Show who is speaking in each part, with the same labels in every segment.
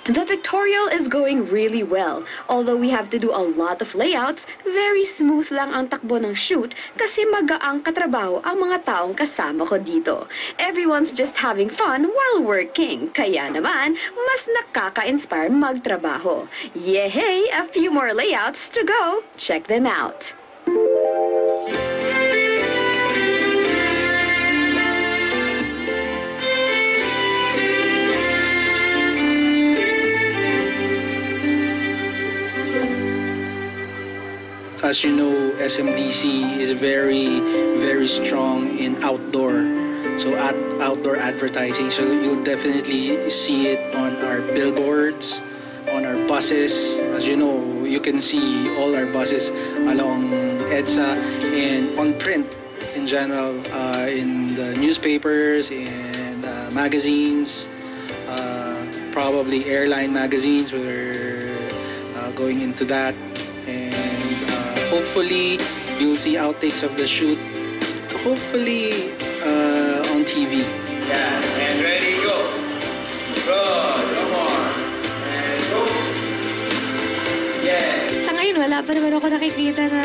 Speaker 1: The pictorial is going really well. Although we have to do a lot of layouts, very smooth lang ang takbo ng shoot kasi magaang katrabaho ang mga taong kasama ko dito. Everyone's just having fun while working. Kaya naman, mas nakaka-inspire magtrabaho. Yehey! A few more layouts to go. Check them out.
Speaker 2: As you know, SMDC is very, very strong in outdoor. So outdoor advertising. So you'll definitely see it on our billboards, on our buses. As you know, you can see all our buses along EDSA and on print in general, in the newspapers and magazines, probably airline magazines. We're going into that. Hopefully, you'll see outtakes of the shoot, hopefully on TV.
Speaker 3: Yeah, and ready, go. Go, no more. And go. Yeah.
Speaker 4: Sa ngayon, wala pa naman ako nakikita na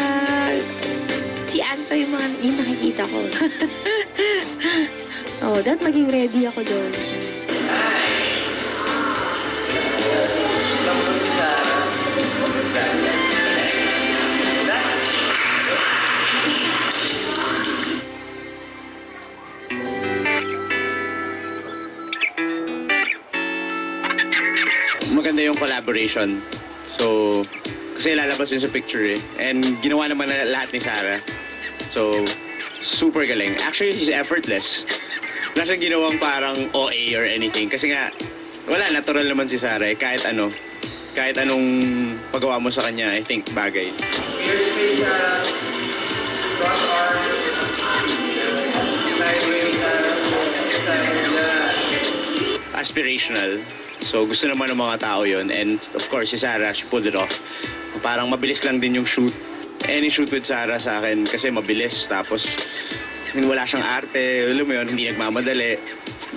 Speaker 4: si Anto yung nakikita ko. Oh, dapat maging ready ako doon.
Speaker 5: Maganda yung collaboration. So, kasi lalabas yun sa picture eh. And ginawa naman na lahat ni Sarah. So, super galing. Actually, she's effortless. Wala siyang ginawang parang OA or anything. Kasi nga, wala, natural naman si Sarah eh. Kahit ano. Kahit anong pagawa mo sa kanya, I think, bagay.
Speaker 3: Here's space, cross arm.
Speaker 5: Aspirational. So, gusto naman ng mga tao yon. And of course, si Sarah, she pulled it off. Parang mabilis lang din yung shoot. Any shoot with Sarah sa akin kasi mabilis. Tapos, wala siyang arte. Alam mo yun, hindi nagmamadali.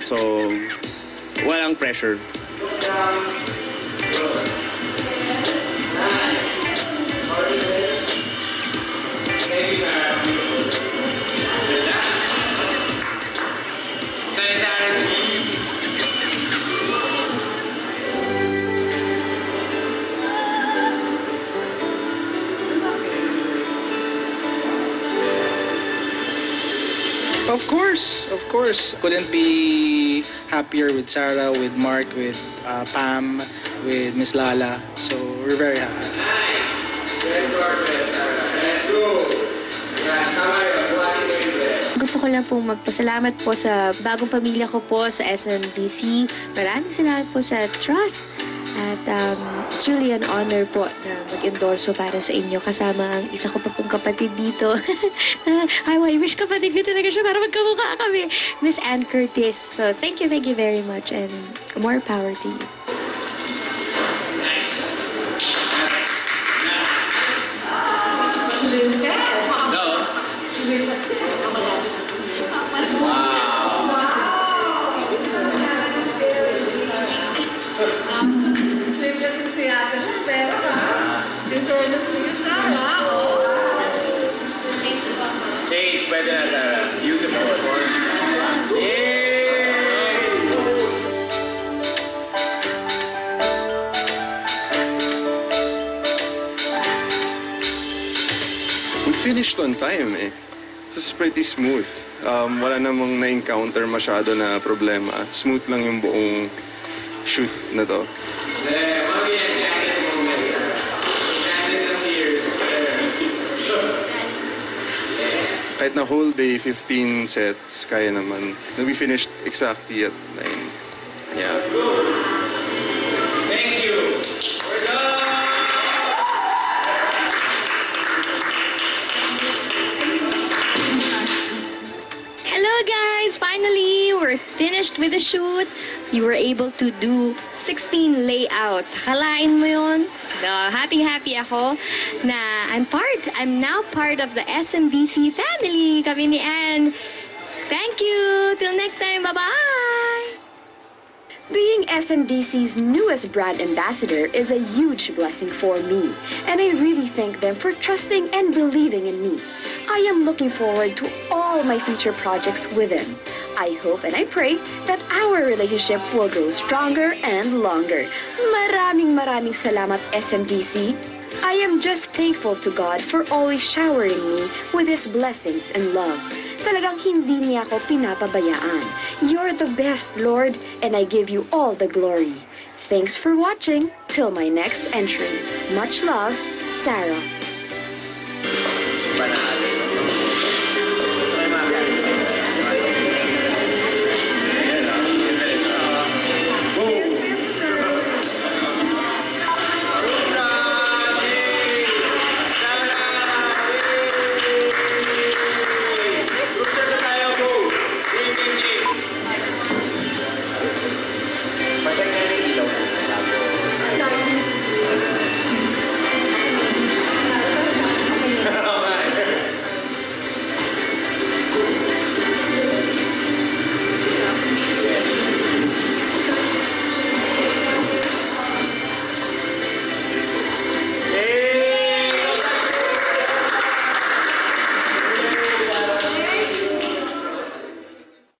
Speaker 5: So, walang pressure.
Speaker 2: Of course. Couldn't be happier with Sarah, with Mark, with Pam, with Miss Lala. So we're very happy.
Speaker 4: Gusto ko lang pong magpasalamat po sa bagong pamilya ko po sa SMDC. Maraming salamat po sa trust. At it's really an honor po na mag-endorso para sa inyo kasama ang isa ko pa pong kapatid dito. I wish kapatid ko talaga siya para magkamukha kami. Miss Ann Curtis. So thank you very much and more power to you.
Speaker 3: Change, pwede na, Sarah. Beautiful.
Speaker 6: We finished on time eh. It was pretty smooth. Wala namang na-encounter masyado na problema. Smooth lang yung buong shoot na to. Kahit na whole day, 15 sets, kaya naman. We finished exactly at 9. Yeah.
Speaker 3: Thank you. We're done.
Speaker 4: Hello guys! Finally, we're finished with the shoot. You were able to do 16 layouts. Akalain mo yun? No, happy ako na I'm now part of the SMDC family. Kami ni Ann. Thank you! Till next time, bye-bye!
Speaker 1: Being SMDC's newest brand ambassador is a huge blessing for me, and I really thank them for trusting and believing in me. I am looking forward to all my future projects with them. I hope and I pray that our relationship will grow stronger and longer. Maraming salamat, SMDC. I am just thankful to God for always showering me with His blessings and love. Talagang hindi niya ako pinapabayaan. You're the best, Lord, and I give you all the glory. Thanks for watching. Till my next entry. Much love, Sarah.